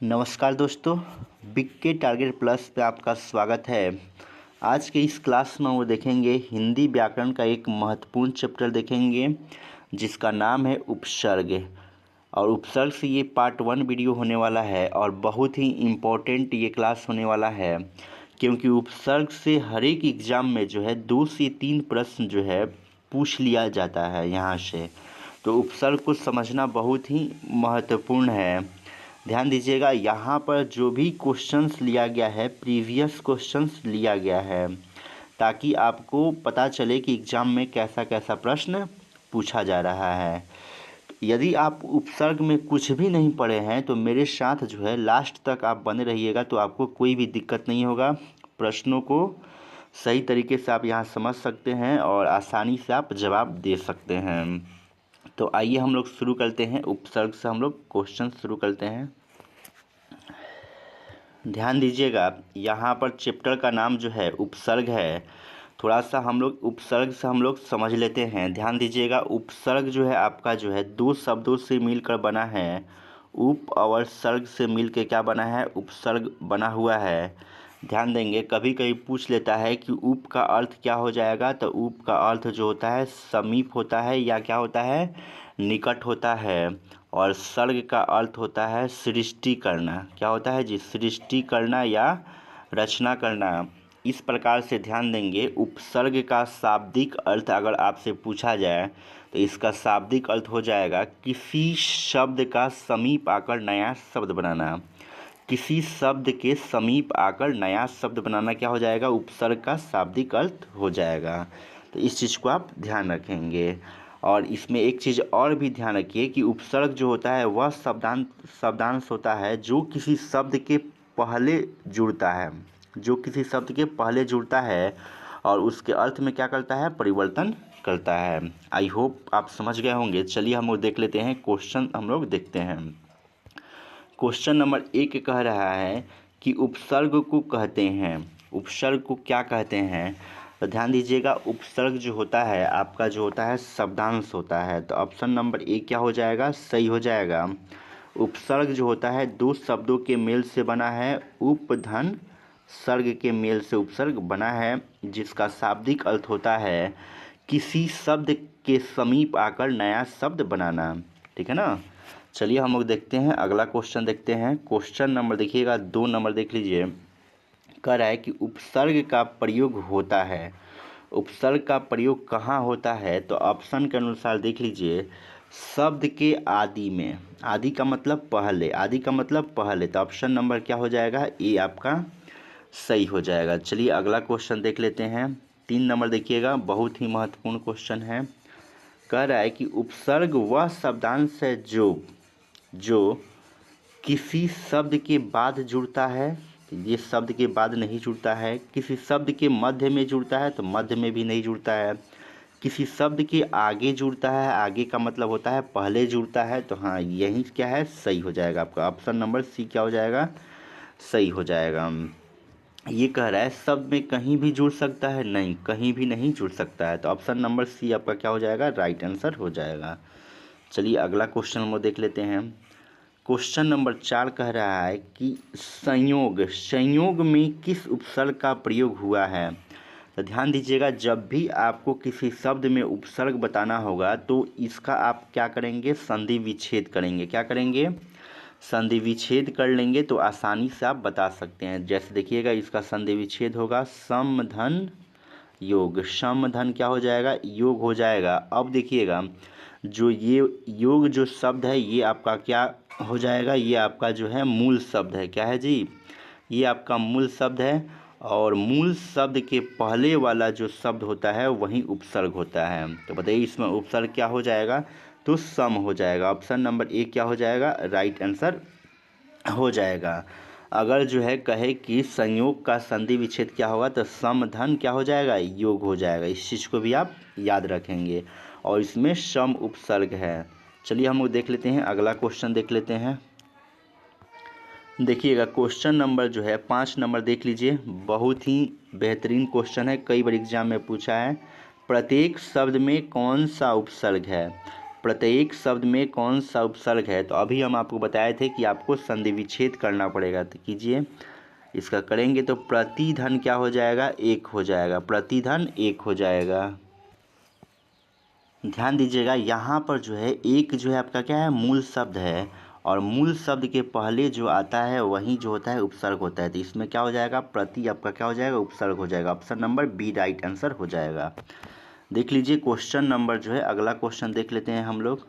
नमस्कार दोस्तों, बिग के टारगेट प्लस पे आपका स्वागत है। आज के इस क्लास में वो देखेंगे हिंदी व्याकरण का एक महत्वपूर्ण चैप्टर देखेंगे जिसका नाम है उपसर्ग। और उपसर्ग से ये पार्ट 1 वीडियो होने वाला है और बहुत ही इम्पोर्टेंट ये क्लास होने वाला है, क्योंकि उपसर्ग से हर एक एग्ज़ाम में जो है 2 से 3 प्रश्न जो है पूछ लिया जाता है यहाँ से। तो उपसर्ग को समझना बहुत ही महत्वपूर्ण है। ध्यान दीजिएगा, यहाँ पर जो भी क्वेश्चंस लिया गया है प्रीवियस क्वेश्चंस लिया गया है, ताकि आपको पता चले कि एग्ज़ाम में कैसा कैसा प्रश्न पूछा जा रहा है। यदि आप उपसर्ग में कुछ भी नहीं पढ़े हैं तो मेरे साथ जो है लास्ट तक आप बने रहिएगा, तो आपको कोई भी दिक्कत नहीं होगा। प्रश्नों को सही तरीके से आप यहाँ समझ सकते हैं और आसानी से आप जवाब दे सकते हैं। तो आइए हम लोग शुरू करते हैं, उपसर्ग से हम लोग क्वेश्चन शुरू करते हैं। ध्यान दीजिएगा, यहाँ पर चैप्टर का नाम जो है उपसर्ग है। थोड़ा सा हम लोग उपसर्ग से हम लोग समझ लेते हैं। ध्यान दीजिएगा, उपसर्ग जो है आपका जो है 2 शब्दों से मिलकर बना है। उप और सर्ग से मिलकर क्या बना है? उपसर्ग बना हुआ है। ध्यान देंगे, कभी कभी पूछ लेता है कि उप का अर्थ क्या हो जाएगा, तो उप का अर्थ जो होता है समीप होता है या क्या होता है, निकट होता है। और सर्ग का अर्थ होता है सृष्टि करना। क्या होता है जी? सृष्टि करना या रचना करना। इस प्रकार से ध्यान देंगे, उपसर्ग का शाब्दिक अर्थ अगर आपसे पूछा जाए तो इसका शाब्दिक अर्थ हो जाएगा किसी शब्द का समीप आकर नया शब्द बनाना। किसी शब्द के समीप आकर नया शब्द बनाना क्या हो जाएगा? उपसर्ग का शाब्दिक अर्थ हो जाएगा। तो इस चीज़ को आप ध्यान रखेंगे। और इसमें एक चीज़ और भी ध्यान रखिए कि उपसर्ग जो होता है वह शब्दांश होता है जो किसी शब्द के पहले जुड़ता है, जो किसी शब्द के पहले जुड़ता है और उसके अर्थ में क्या करता है? परिवर्तन करता है। आई होप आप समझ गए होंगे। चलिए हम लोग देख लेते हैं, क्वेश्चन हम लोग देखते हैं। क्वेश्चन नंबर 1 कह रहा है कि उपसर्ग को कहते हैं, उपसर्ग को क्या कहते हैं? तो ध्यान दीजिएगा, उपसर्ग जो होता है आपका जो होता है शब्दांश होता है। तो ऑप्शन नंबर 1 क्या हो जाएगा? सही हो जाएगा। उपसर्ग जो होता है 2 शब्दों के मेल से बना है। उप धन सर्ग के मेल से उपसर्ग बना है, जिसका शाब्दिक अर्थ होता है किसी शब्द के समीप आकर नया शब्द बनाना। ठीक है ना? चलिए हम लोग देखते हैं, अगला क्वेश्चन देखते हैं। क्वेश्चन नंबर देखिएगा 2 नंबर देख लीजिए। कह रहा है कि उपसर्ग का प्रयोग होता है। उपसर्ग का प्रयोग कहाँ होता है? तो ऑप्शन के अनुसार देख लीजिए, शब्द के आदि में। आदि का मतलब पहले, आदि का मतलब पहले। तो ऑप्शन नंबर क्या हो जाएगा? ये आपका सही हो जाएगा। चलिए अगला क्वेश्चन देख लेते हैं। 3 नंबर देखिएगा, बहुत ही महत्वपूर्ण क्वेश्चन है। कह रहा है कि उपसर्ग वह शब्दांश है जो किसी शब्द के बाद जुड़ता है। ये शब्द के बाद नहीं जुड़ता है। किसी शब्द के मध्य में जुड़ता है, तो मध्य में भी नहीं जुड़ता है। किसी शब्द के आगे जुड़ता है, आगे का मतलब होता है पहले जुड़ता है। तो हाँ, यही क्या है? सही हो जाएगा आपका। ऑप्शन नंबर सी क्या हो जाएगा? सही हो जाएगा। ये कह रहा है शब्द में कहीं भी जुड़ सकता है? नहीं, कहीं भी नहीं जुड़ सकता है। तो ऑप्शन नंबर सी आपका क्या हो जाएगा? राइट आंसर हो जाएगा। चलिए अगला क्वेश्चन हम लोग देख लेते हैं। क्वेश्चन नंबर 4 कह रहा है कि संयोग में किस उपसर्ग का प्रयोग हुआ है? तो ध्यान दीजिएगा, जब भी आपको किसी शब्द में उपसर्ग बताना होगा तो इसका आप क्या करेंगे? संधि विच्छेद करेंगे। क्या करेंगे? संधि विच्छेद कर लेंगे तो आसानी से आप बता सकते हैं। जैसे देखिएगा, इसका संधि विच्छेद होगा सम धन योग। सम धन क्या हो जाएगा? योग हो जाएगा। अब देखिएगा, जो ये योग जो शब्द है ये आपका क्या हो जाएगा? ये आपका जो है मूल शब्द है। क्या है जी? ये आपका मूल शब्द है। और मूल शब्द के पहले वाला जो शब्द होता है वही उपसर्ग होता है। तो बताइए इसमें उपसर्ग क्या हो जाएगा? तो सम हो जाएगा। ऑप्शन नंबर 1 क्या हो जाएगा? राइट आंसर हो जाएगा। अगर जो है कहे कि संयोग का संधि विच्छेद क्या होगा, तो सम धन क्या हो जाएगा? योग हो जाएगा। इस चीज़ को भी आप याद रखेंगे। और इसमें सम उपसर्ग है। चलिए हम लोग देख लेते हैं, अगला क्वेश्चन देख लेते हैं। देखिएगा, क्वेश्चन नंबर जो है 5 नंबर देख लीजिए, बहुत ही बेहतरीन क्वेश्चन है, कई बार एग्जाम में पूछा है। प्रत्येक शब्द में कौन सा उपसर्ग है? प्रत्येक शब्द में कौन सा उपसर्ग है। तो अभी हम आपको बताए थे कि आपको संधि विच्छेद करना पड़ेगा, तो कीजिए। इसका करेंगे तो प्रतिधन क्या हो जाएगा, एक हो जाएगा, प्रतिधन एक हो जाएगा। ध्यान दीजिएगा यहाँ पर जो है एक जो है आपका क्या है, मूल शब्द है, और मूल शब्द के पहले जो आता है वही जो होता है उपसर्ग होता है। तो इसमें क्या हो जाएगा, प्रति आपका क्या हो जाएगा, उपसर्ग हो जाएगा। Option number B right answer हो जाएगा। देख लीजिए क्वेश्चन नंबर जो है, अगला क्वेश्चन देख लेते हैं हम लोग।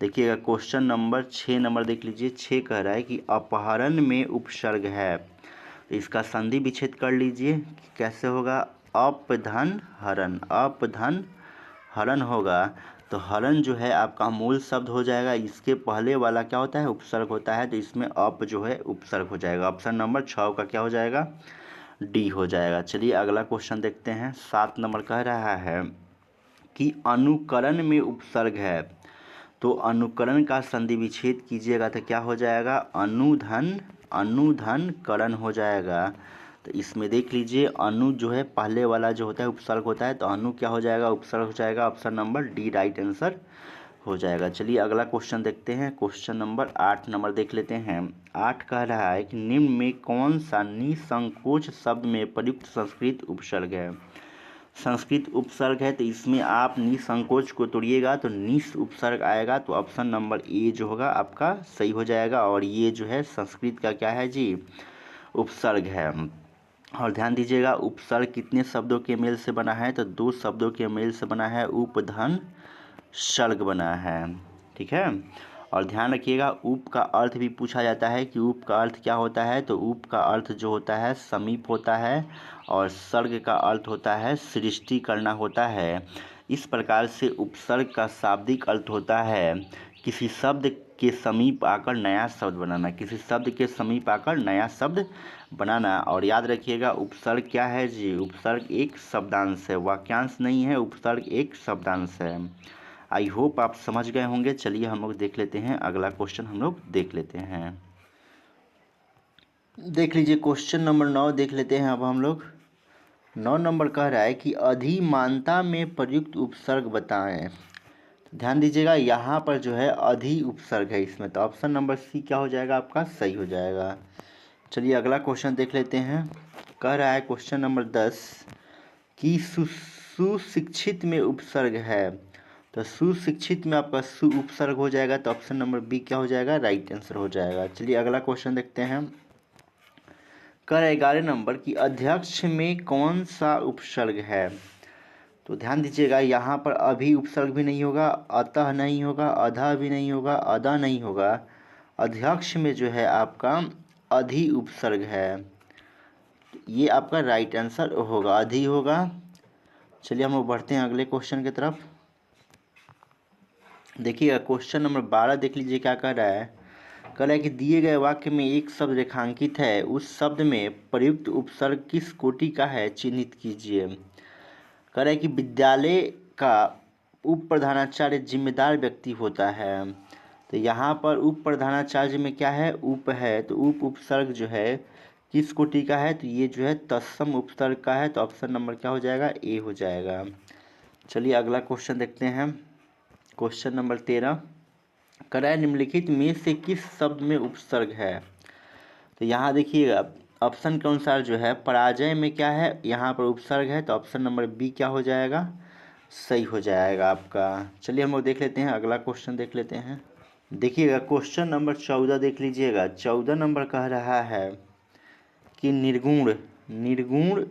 देखिएगा क्वेश्चन नंबर 6 नंबर देख लीजिए। 6 कह रहा है कि अपहरण में उपसर्ग है, तो इसका संधि विच्छेद कर लीजिए। कैसे होगा, अपधन हरण, अपधन हरण होगा। तो हरण जो है आपका मूल शब्द हो जाएगा, इसके पहले वाला क्या होता है, उपसर्ग होता है, तो इसमें अप जो है उपसर्ग हो जाएगा। ऑप्शन नंबर 6 का क्या हो जाएगा, डी हो जाएगा। चलिए अगला क्वेश्चन देखते हैं। 7 नंबर कह रहा है कि अनुकरण में उपसर्ग है, तो अनुकरण का संधि विच्छेद कीजिएगा तो क्या हो जाएगा, अनुधन, अनुधन करण हो जाएगा। तो इसमें देख लीजिए अनु जो है पहले वाला जो होता है उपसर्ग होता है, तो अनु क्या हो जाएगा, उपसर्ग हो जाएगा। Option number D right answer हो जाएगा। चलिए अगला क्वेश्चन देखते हैं। क्वेश्चन नंबर 8 नंबर देख लेते हैं। 8 कह रहा है कि निम्न में कौन सा निसंकोच शब्द में प्रयुक्त संस्कृत उपसर्ग है। संस्कृत उपसर्ग है, तो इसमें आप निसंकोच को तोड़िएगा तो निस उपसर्ग आएगा, तो ऑप्शन नंबर ए जो होगा आपका सही हो जाएगा। और ये जो है संस्कृत का क्या है जी, उपसर्ग है। और ध्यान दीजिएगा उपसर्ग कितने शब्दों के मेल से बना है, तो 2 शब्दों के मेल से बना है, उपधन सर्ग बना है, ठीक है। और ध्यान रखिएगा उप का अर्थ भी पूछा जाता है कि उप का अर्थ क्या होता है, तो उप का अर्थ जो होता है समीप होता है, और सर्ग का अर्थ होता है सृष्टि करना होता है। इस प्रकार से उपसर्ग का शाब्दिक अर्थ होता है किसी शब्द के समीप आकर नया शब्द बनाना, किसी शब्द के समीप आकर नया शब्द बनाना। और याद रखिएगा उपसर्ग क्या है जी, उपसर्ग एक शब्दांश है, वाक्यांश नहीं है, उपसर्ग एक शब्दांश है। आई होप आप समझ गए होंगे। चलिए हम लोग देख लेते हैं अगला क्वेश्चन, हम लोग देख लेते हैं। देख लीजिए क्वेश्चन नंबर 9 देख लेते हैं अब हम लोग। 9 नंबर कह रहा है कि अधिमानता में प्रयुक्त उपसर्ग बताएं। ध्यान दीजिएगा यहाँ पर जो है अधि उपसर्ग है इसमें, तो ऑप्शन नंबर सी क्या हो जाएगा आपका, सही हो जाएगा। चलिए अगला क्वेश्चन देख लेते हैं। कह रहा है क्वेश्चन नंबर 10 कि सुशिक्षित में उपसर्ग है, तो सुशिक्षित में आपका सु उपसर्ग हो जाएगा, तो ऑप्शन नंबर बी क्या हो जाएगा, राइट आंसर हो जाएगा। चलिए अगला क्वेश्चन देखते हैं। कर 11 नंबर की अध्यक्ष में कौन सा उपसर्ग है, तो ध्यान दीजिएगा यहाँ पर अभी उपसर्ग भी नहीं होगा, अतः नहीं होगा, अधा भी नहीं होगा, अदा नहीं होगा। अध्यक्ष में जो है आपका अधि उपसर्ग है, ये आपका राइट आंसर होगा, अधि होगा। चलिए हम लोग बढ़ते हैं अगले क्वेश्चन की तरफ। देखिएगा क्वेश्चन नंबर 12 देख लीजिए क्या कह रहा है। कह रहा है कि दिए गए वाक्य में एक शब्द रेखांकित है, उस शब्द में प्रयुक्त उपसर्ग किस कोटि का है, चिन्हित कीजिए। कह रहा है कि विद्यालय का उप प्रधानाचार्य जिम्मेदार व्यक्ति होता है, तो यहाँ पर उप प्रधानाचार्य में क्या है, उप है, तो उप उपसर्ग जो है किस कोटि का है, तो ये जो है तत्सम उपसर्ग का है, तो ऑप्शन नंबर क्या हो जाएगा, ए हो जाएगा। चलिए अगला क्वेश्चन देखते हैं। क्वेश्चन नंबर 13 कह रहा है निम्नलिखित में से किस शब्द में उपसर्ग है, तो यहाँ देखिएगा ऑप्शन के अनुसार जो है पराजय में क्या है, यहाँ पर उपसर्ग है, तो ऑप्शन नंबर बी क्या हो जाएगा, सही हो जाएगा आपका। चलिए हम लोग देख लेते हैं अगला क्वेश्चन देख लेते हैं। देखिएगा क्वेश्चन नंबर 14 देख लीजिएगा। 14 नंबर कह रहा है कि निर्गुण, निर्गुण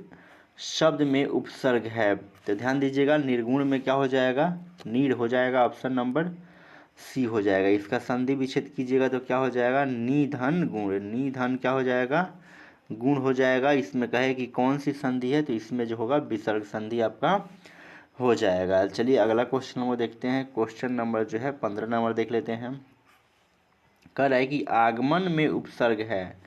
शब्द में उपसर्ग है, तो ध्यान दीजिएगा निर्गुण में क्या हो जाएगा, नीड हो जाएगा, ऑप्शन नंबर सी हो जाएगा। इसका संधि विच्छेद कीजिएगा तो क्या हो जाएगा, निधन गुण, निधन क्या हो जाएगा, गुण हो जाएगा। इसमें कहे कि कौन सी संधि है, तो इसमें जो होगा विसर्ग संधि आपका हो जाएगा। चलिए अगला क्वेश्चन नंबर देखते हैं। क्वेश्चन नंबर जो है 15 नंबर देख लेते हैं। कह रहा है कि आगमन में उपसर्ग है,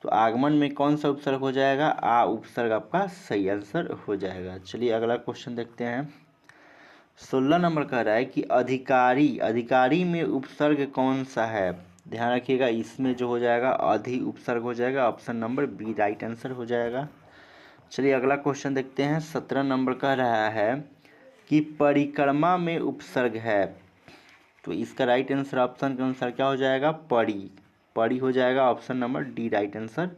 तो आगमन में कौन सा उपसर्ग हो जाएगा, आ उपसर्ग आपका सही आंसर हो जाएगा। चलिए अगला क्वेश्चन देखते हैं। 16 नंबर कह रहा है कि अधिकारी, अधिकारी में उपसर्ग कौन सा है, ध्यान रखिएगा इसमें जो हो जाएगा अधि उपसर्ग हो जाएगा, option number B right answer हो जाएगा। चलिए अगला क्वेश्चन देखते हैं। 17 नंबर कह रहा है कि परिक्रमा में उपसर्ग है, तो इसका राइट आंसर ऑप्शन के अनुसार क्या हो जाएगा, परी। परी हो जाएगा, option number D right answer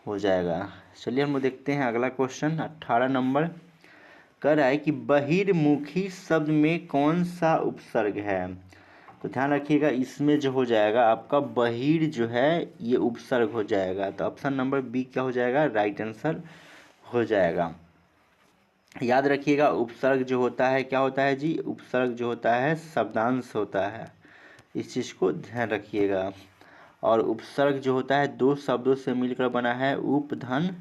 हो जाएगा। चलिए हम लोग देखते हैं अगला क्वेश्चन 18 नंबर। कह रहा है कि बहिर्मुखी शब्द में कौन सा उपसर्ग है। तो ध्यान रखिएगा, इसमें जो हो जाएगा आपका बहिर जो है ये उपसर्ग हो जाएगा, तो ऑप्शन नंबर बी क्या हो जाएगा, राइट आंसर हो जाएगा। याद रखिएगा उपसर्ग जो होता है क्या होता है जी, उपसर्ग जो होता है शब्दांश होता है, इस चीज़ को ध्यान रखिएगा। और उपसर्ग जो होता है दो शब्दों से मिलकर बना है, उप धन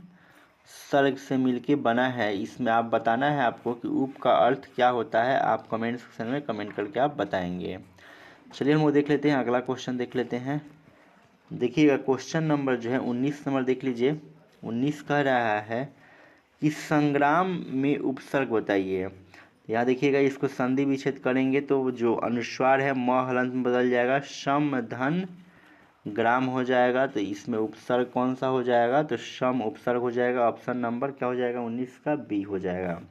सर्ग से मिलके बना है। इसमें आप बताना है आपको कि उप का अर्थ क्या होता है, आप कमेंट सेक्शन में कमेंट करके आप बताएंगे। चलिए हम वो देख लेते हैं, अगला क्वेश्चन देख लेते हैं। देखिएगा क्वेश्चन नंबर जो है 19 नंबर देख लीजिए। 19 कह रहा है कि संग्राम में उपसर्ग बताइए। यहाँ देखिएगा, इसको संधि विच्छेद करेंगे तो जो अनुस्वार है म हलंत में बदल जाएगा, सम धन ग्राम हो जाएगा। तो इसमें उपसर्ग कौन सा हो जाएगा, तो सम उपसर्ग हो जाएगा। ऑप्शन नंबर क्या हो जाएगा, 19 का बी हो जाएगा।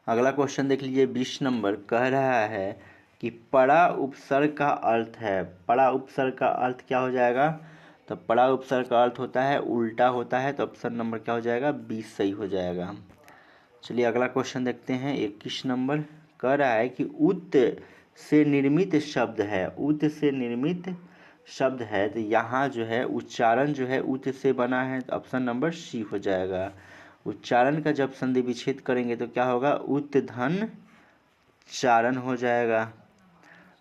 अगला क्वेश्चन देख लीजिए 20 नंबर। कह रहा है कि पड़ा उपसर्ग का अर्थ है। पड़ा उपसर्ग का अर्थ क्या हो जाएगा, तो पड़ा उपसर्ग का अर्थ होता है उल्टा होता है। तो ऑप्शन नंबर क्या हो जाएगा, 20 सही हो जाएगा। चलिए अगला क्वेश्चन देखते हैं 21 नंबर। कह रहा है कि उत से निर्मित शब्द है। उत से निर्मित शब्द है, तो यहाँ जो है उच्चारण जो है उत से बना है, तो ऑप्शन नंबर सी हो जाएगा। उच्चारण का जब संधि विच्छेद करेंगे तो क्या होगा, उत धन चारण हो जाएगा।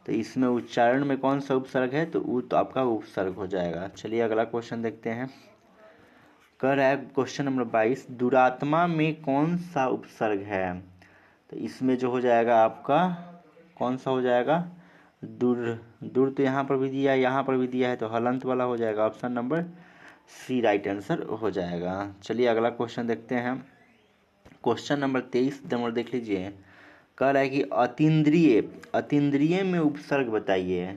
तो इसमें उच्चारण में कौन सा उपसर्ग है, तो उत आपका उपसर्ग हो जाएगा। चलिए अगला क्वेश्चन देखते हैं। कह रहा है क्वेश्चन नंबर 22, दुरात्मा में कौन सा उपसर्ग है। तो इसमें जो हो जाएगा आपका कौन सा हो जाएगा, दुर। दुर तो यहाँ पर भी दिया है, यहाँ पर भी दिया है, तो हलंत वाला हो जाएगा। Option number C right answer हो जाएगा। चलिए अगला क्वेश्चन देखते हैं। क्वेश्चन नंबर 23 नंबर देख लीजिए। कह रहा है कि अतीन्द्रिय, अतीन्द्रिय में उपसर्ग बताइए।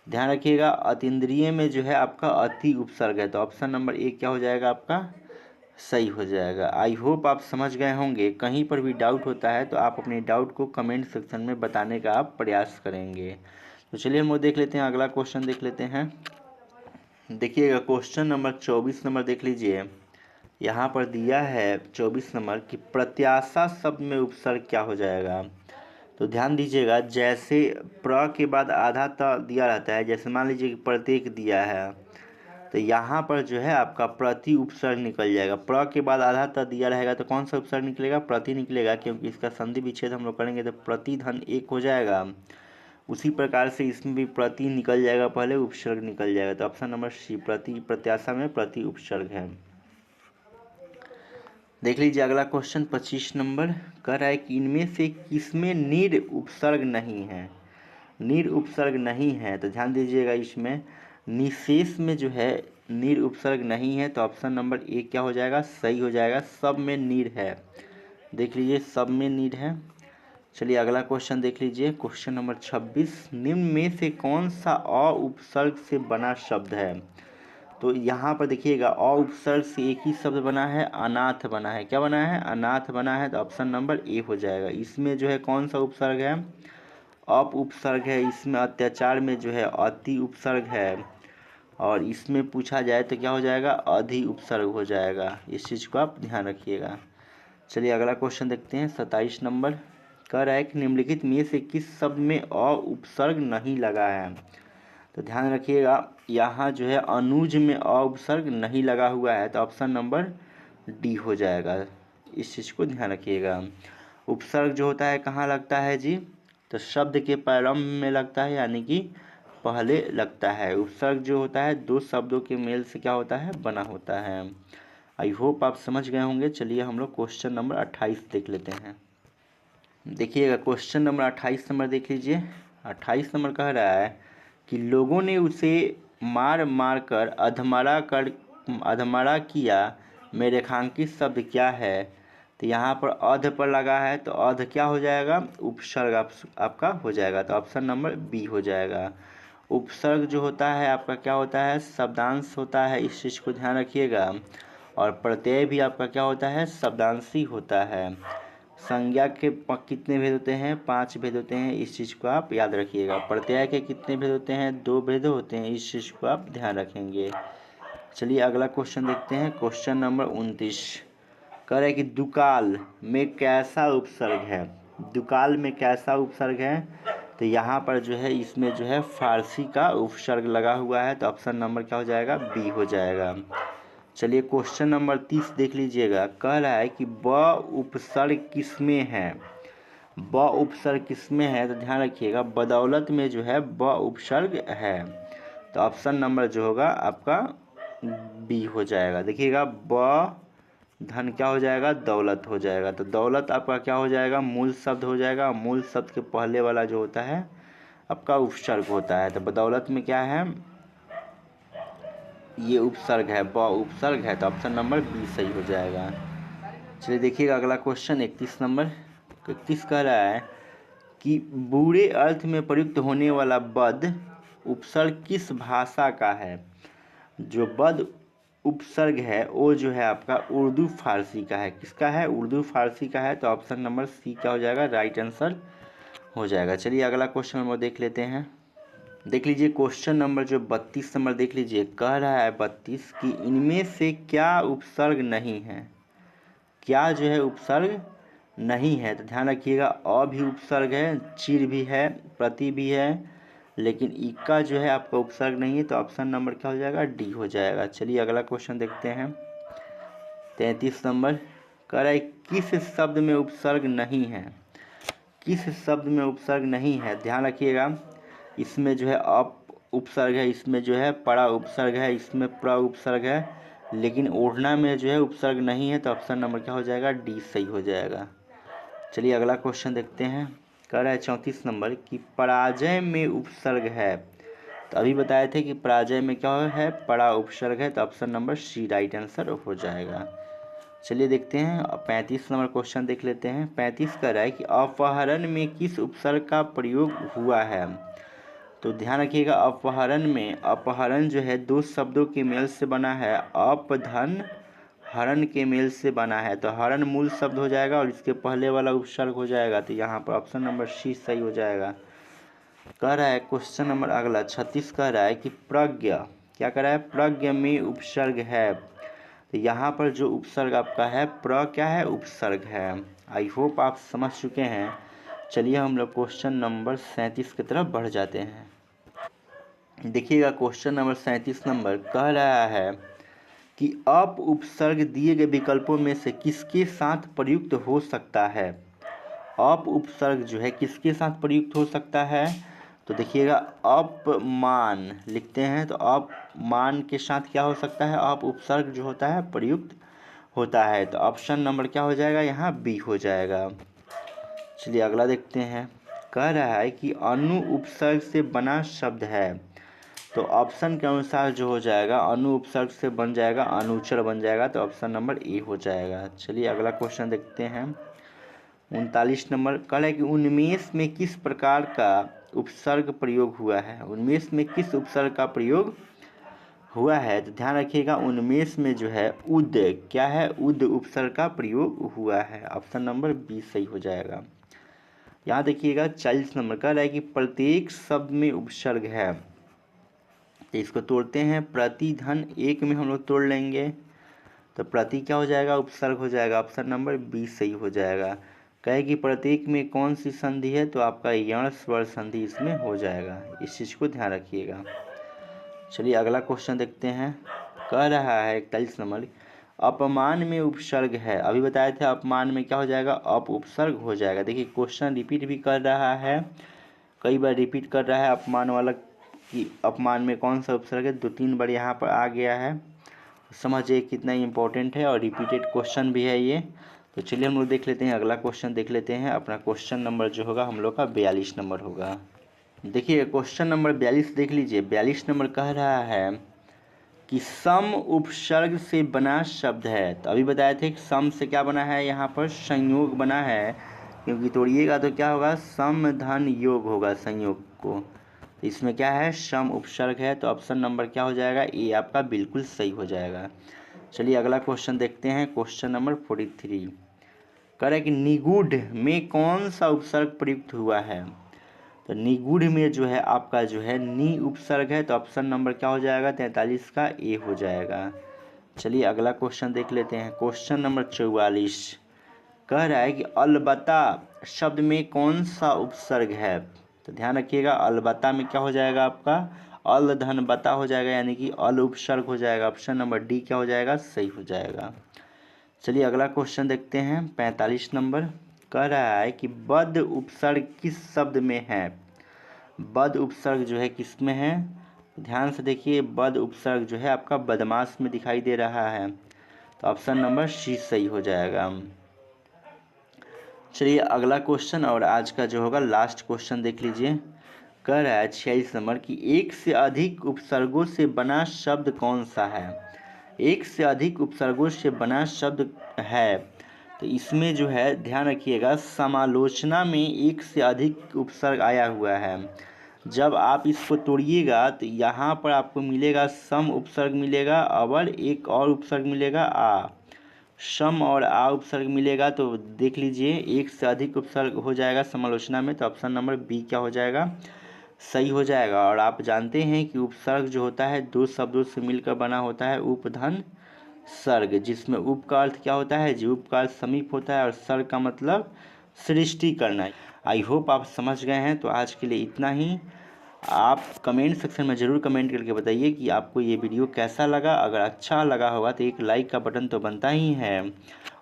ध्यान रखिएगा, अतीन्द्रिय में जो है आपका अति उपसर्ग है, तो ऑप्शन नंबर ए क्या हो जाएगा, आपका सही हो जाएगा। आई होप आप समझ गए होंगे। कहीं पर भी डाउट होता है तो आप अपने डाउट को कमेंट सेक्शन में बताने का आप प्रयास करेंगे। तो चलिए हम वो देख लेते हैं, अगला क्वेश्चन देख लेते हैं। देखिएगा क्वेश्चन नंबर 24 नंबर देख लीजिए। यहाँ पर दिया है 24 नंबर कि प्रत्याशा शब्द में उपसर्ग क्या हो जाएगा। तो ध्यान दीजिएगा, जैसे प्र के बाद आधा त दिया रहता है, जैसे मान लीजिए कि प्रत्येक दिया है, तो यहाँ पर जो है आपका प्रति उपसर्ग निकल जाएगा। प्र के बाद आधा त दिया रहेगा तो कौन सा उपसर्ग निकलेगा, प्रति निकलेगा, क्योंकि इसका संधि विच्छेद हम लोग करेंगे तो प्रति धन एक हो जाएगा। उसी प्रकार से इसमें भी प्रति निकल जाएगा, पहले उपसर्ग निकल जाएगा। तो ऑप्शन नंबर सी प्रति, प्रत्याशा में प्रति उपसर्ग है। देख लीजिए अगला क्वेश्चन 25 नंबर। कह रहा है कि इनमें से किसमें निर उपसर्ग नहीं है। निर उपसर्ग नहीं है, तो ध्यान दीजिएगा, इसमें निशेष में जो है निर उपसर्ग नहीं है, तो ऑप्शन नंबर ए क्या हो जाएगा, सही हो जाएगा। सब में निर है, देख लीजिए सब में निर है। चलिए अगला क्वेश्चन देख लीजिए, क्वेश्चन नंबर 26। निम्न में से कौन सा अ उपसर्ग से बना शब्द है। तो यहाँ पर देखिएगा अ उपसर्ग से एक ही शब्द बना है, अनाथ बना है। क्या बना है, अनाथ बना है, तो ऑप्शन नंबर ए हो जाएगा। इसमें जो है कौन सा उपसर्ग है, अप उपसर्ग है। इसमें अत्याचार में जो है अति उपसर्ग है, और इसमें पूछा जाए तो क्या हो जाएगा, अधि उपसर्ग हो जाएगा। इस चीज़ को आप ध्यान रखिएगा। चलिए अगला क्वेश्चन देखते हैं 27 नंबर। कह रहा है कि निम्नलिखित में से किस शब्द में अ उपसर्ग नहीं लगा है। तो ध्यान रखिएगा, यहाँ जो है अनुज में अ उपसर्ग नहीं लगा हुआ है, तो ऑप्शन नंबर डी हो जाएगा। इस चीज़ को ध्यान रखिएगा। उपसर्ग जो होता है कहाँ लगता है जी, तो शब्द के प्रारंभ में लगता है, यानी कि पहले लगता है। उपसर्ग जो होता है दो शब्दों के मेल से क्या होता है, बना होता है। आई होप आप समझ गए होंगे। चलिए हम लोग क्वेश्चन नंबर 28 देख लेते हैं। देखिएगा क्वेश्चन नंबर 28 नंबर देख लीजिए। 28 नंबर कह रहा है कि लोगों ने उसे मार मार कर अधमरा किया में रेखांकित शब्द क्या है। तो यहाँ पर अध पर लगा है, तो अध क्या हो जाएगा, उपसर्ग आपका हो जाएगा। तो ऑप्शन नंबर बी हो जाएगा। उपसर्ग जो होता है आपका क्या होता है, शब्दांश होता है, इस चीज़ को ध्यान रखिएगा। और प्रत्यय भी आपका क्या होता है, शब्दांशी होता है। संज्ञा के कितने भेद होते हैं? 5 भेद होते हैं, इस चीज़ को आप याद रखिएगा। प्रत्यय के कितने भेद होते हैं? 2 भेद होते हैं, इस चीज़ को आप ध्यान रखेंगे। चलिए अगला क्वेश्चन देखते हैं, क्वेश्चन नंबर 29। कह रहे हैं कि दुकाल में कैसा उपसर्ग है? दुकाल में कैसा उपसर्ग है? तो यहाँ पर जो है इसमें जो है फारसी का उपसर्ग लगा हुआ है, तो ऑप्शन नंबर क्या हो जाएगा? बी हो जाएगा। चलिए क्वेश्चन नंबर 30 देख लीजिएगा। कह रहा है कि ब उपसर्ग किसमें है? ब उपसर्ग किसमें है? तो ध्यान रखिएगा, बदौलत में जो है ब उपसर्ग है, तो ऑप्शन नंबर जो होगा आपका बी हो जाएगा। देखिएगा ब धन क्या हो जाएगा? दौलत हो जाएगा। तो दौलत आपका क्या हो जाएगा? मूल शब्द हो जाएगा। मूल शब्द के पहले वाला जो होता है आपका उपसर्ग होता है, तो बदौलत में क्या है? ये उपसर्ग है, ब उपसर्ग है, तो ऑप्शन नंबर बी सही हो जाएगा। चलिए देखिएगा अगला क्वेश्चन 31 नंबर। 31 कह रहा है कि बुरे अर्थ में प्रयुक्त होने वाला बद उपसर्ग किस भाषा का है? जो बद उपसर्ग है वो जो है आपका उर्दू फारसी का है। किसका है? उर्दू फारसी का है, तो ऑप्शन नंबर सी क्या हो जाएगा? राइट आंसर हो जाएगा। चलिए अगला क्वेश्चन नंबर देख लेते हैं। देख लीजिए क्वेश्चन नंबर जो 32 नंबर देख लीजिए। कह रहा है 32 कि इनमें से क्या उपसर्ग नहीं है? क्या जो है उपसर्ग नहीं है? तो ध्यान रखिएगा, अ भी उपसर्ग है, चिर भी है, प्रति भी है, लेकिन इक्का जो है आपका उपसर्ग नहीं है, तो ऑप्शन नंबर क्या हो जाएगा? डी हो जाएगा। चलिए अगला क्वेश्चन देखते हैं 33 नंबर। कह रहा है किस शब्द में उपसर्ग नहीं है? किस शब्द में उपसर्ग नहीं है? ध्यान रखिएगा, इसमें जो है अप उपसर्ग है, इसमें जो है परा उपसर्ग है, इसमें प्र उपसर्ग है, लेकिन ओढ़ना में जो है उपसर्ग नहीं है, तो ऑप्शन नंबर क्या हो जाएगा? डी सही हो जाएगा। चलिए अगला क्वेश्चन देखते हैं। कह रहा है 34 नंबर कि पराजय में उपसर्ग है। तो अभी बताए थे कि पराजय में क्या है? परा उपसर्ग है, तो option number C right answer हो जाएगा। चलिए देखते हैं 35 नंबर क्वेश्चन देख लेते हैं। 35 कह रहा है कि अपहरण में किस उपसर्ग का प्रयोग हुआ है? तो ध्यान रखिएगा, अपहरण में अपहरण जो है 2 शब्दों के मेल से बना है, अप धन हरण के मेल से बना है, तो हरण मूल शब्द हो जाएगा और इसके पहले वाला उपसर्ग हो जाएगा, तो यहाँ पर ऑप्शन नंबर सी सही हो जाएगा। कह रहा है क्वेश्चन नंबर अगला 36 कह रहा है कि प्रज्ञ क्या कह रहा है? प्रज्ञ में उपसर्ग है, तो यहाँ पर जो उपसर्ग आपका है प्र क्या है? उपसर्ग है। आई होप आप समझ चुके हैं। चलिए हम लोग क्वेश्चन नंबर 37 की तरफ बढ़ जाते हैं। देखिएगा क्वेश्चन नंबर 37 नंबर कह रहा है कि अप उपसर्ग दिए गए विकल्पों में से किसके साथ प्रयुक्त हो सकता है? अप उपसर्ग जो है किसके साथ प्रयुक्त हो सकता है? तो देखिएगा अपमान लिखते हैं, तो अपमान के साथ क्या हो सकता है? अप उपसर्ग जो होता है प्रयुक्त होता है, तो ऑप्शन नंबर क्या हो जाएगा? यहाँ बी हो जाएगा। चलिए अगला देखते हैं। कह रहा है कि अनु उपसर्ग से बना शब्द है, तो ऑप्शन के अनुसार जो हो जाएगा अनु उपसर्ग से बन जाएगा अनुचर बन जाएगा, तो ऑप्शन नंबर ए हो जाएगा। चलिए अगला क्वेश्चन देखते हैं 39 नंबर। कह रहा है कि उन्मेष में किस प्रकार का उपसर्ग प्रयोग हुआ है? उन्मेष में किस उपसर्ग का प्रयोग हुआ है? तो ध्यान रखिएगा, उन्मेष में जो है उद क्या है? उद उपसर्ग का प्रयोग हुआ है, ऑप्शन नंबर बी सही हो जाएगा। यहाँ देखिएगा 40 नंबर कह रहा है कि प्रत्येक शब्द में उपसर्ग है, तो इसको तोड़ते हैं। प्रति धन एक में हम लोग तोड़ लेंगे, तो प्रति क्या हो जाएगा? उपसर्ग हो जाएगा, ऑप्शन नंबर बी सही हो जाएगा। कहे कि प्रत्येक में कौन सी संधि है? तो आपका यण स्वर संधि इसमें हो जाएगा, इस चीज़ को ध्यान रखिएगा। चलिए अगला क्वेश्चन देखते हैं। कह रहा है 41 नंबर, अपमान में उपसर्ग है, अभी बताए थे अपमान में क्या हो जाएगा? अप उपसर्ग हो जाएगा। देखिए क्वेश्चन रिपीट भी कर रहा है, कई बार रिपीट कर रहा है अपमान वाला कि अपमान में कौन सा उपसर्ग है, 2-3 बार यहाँ पर आ गया है। समझिए कितना इम्पोर्टेंट है और रिपीटेड क्वेश्चन भी है ये। तो चलिए हम लोग देख लेते हैं अगला क्वेश्चन देख लेते हैं। अपना क्वेश्चन नंबर जो होगा हम लोग का 42 नंबर होगा। देखिए क्वेश्चन नंबर 42 देख लीजिए। 42 नंबर कह रहा है कि सम उपसर्ग से बना शब्द है, तो अभी बताए थे कि सम से क्या बना है? यहाँ पर संयोग बना है, क्योंकि तोड़िएगा तो क्या होगा? सम धन योग होगा संयोग को, तो इसमें क्या है? सम उपसर्ग है, तो ऑप्शन नंबर क्या हो जाएगा? ए आपका बिल्कुल सही हो जाएगा। चलिए अगला क्वेश्चन देखते हैं, क्वेश्चन नंबर 43। कह रहा है कि निगूढ़ में कौन सा उपसर्ग प्रयुक्त हुआ है। तो निगूढ़ में जो है आपका जो है नी उपसर्ग है, तो ऑप्शन नंबर क्या हो जाएगा 43 का ए हो जाएगा। चलिए अगला क्वेश्चन देख लेते हैं। क्वेश्चन नंबर 44 कह रहा है कि अलबत्ता शब्द में कौन सा उपसर्ग है। तो ध्यान रखिएगा, अलबत्ता में क्या हो जाएगा आपका अल धन बता हो जाएगा, यानी कि अल उपसर्ग हो जाएगा। ऑप्शन नंबर डी क्या हो जाएगा, सही हो जाएगा। चलिए अगला क्वेश्चन देखते हैं। 45 नंबर कह रहा है कि बद उपसर्ग किस शब्द में है। बद उपसर्ग जो है किस में है, ध्यान से देखिए। बद उपसर्ग जो है आपका बदमाश में दिखाई दे रहा है, तो ऑप्शन नंबर सी सही हो जाएगा। चलिए अगला क्वेश्चन और आज का जो होगा लास्ट क्वेश्चन देख लीजिए। कह रहा है 46 नंबर कि एक से अधिक उपसर्गों से बना शब्द कौन सा है। एक से अधिक उपसर्गों से बना शब्द है, तो इसमें जो है ध्यान रखिएगा, समालोचना में एक से अधिक उपसर्ग आया हुआ है। जब आप इसको तोड़िएगा तो यहाँ पर आपको मिलेगा सम उपसर्ग मिलेगा और एक और उपसर्ग मिलेगा आ। सम और आ उपसर्ग मिलेगा, तो देख लीजिए एक से अधिक उपसर्ग हो जाएगा समालोचना में, तो ऑप्शन नंबर बी क्या हो जाएगा, सही हो जाएगा। और आप जानते हैं कि उपसर्ग जो होता है दो शब्दों से मिलकर बना होता है, उपधन सर्ग, जिसमें उप का अर्थ क्या होता है जी, उप का अर्थ समीप होता है और सर्ग का मतलब सृष्टि करना। आई होप आप समझ गए हैं। तो आज के लिए इतना ही। आप कमेंट सेक्शन में ज़रूर कमेंट करके बताइए कि आपको ये वीडियो कैसा लगा। अगर अच्छा लगा होगा तो एक लाइक का बटन तो बनता ही है,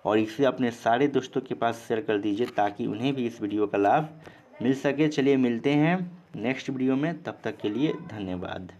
और इसे अपने सारे दोस्तों के पास शेयर कर दीजिए ताकि उन्हें भी इस वीडियो का लाभ मिल सके। चलिए मिलते हैं नेक्स्ट वीडियो में, तब तक के लिए धन्यवाद।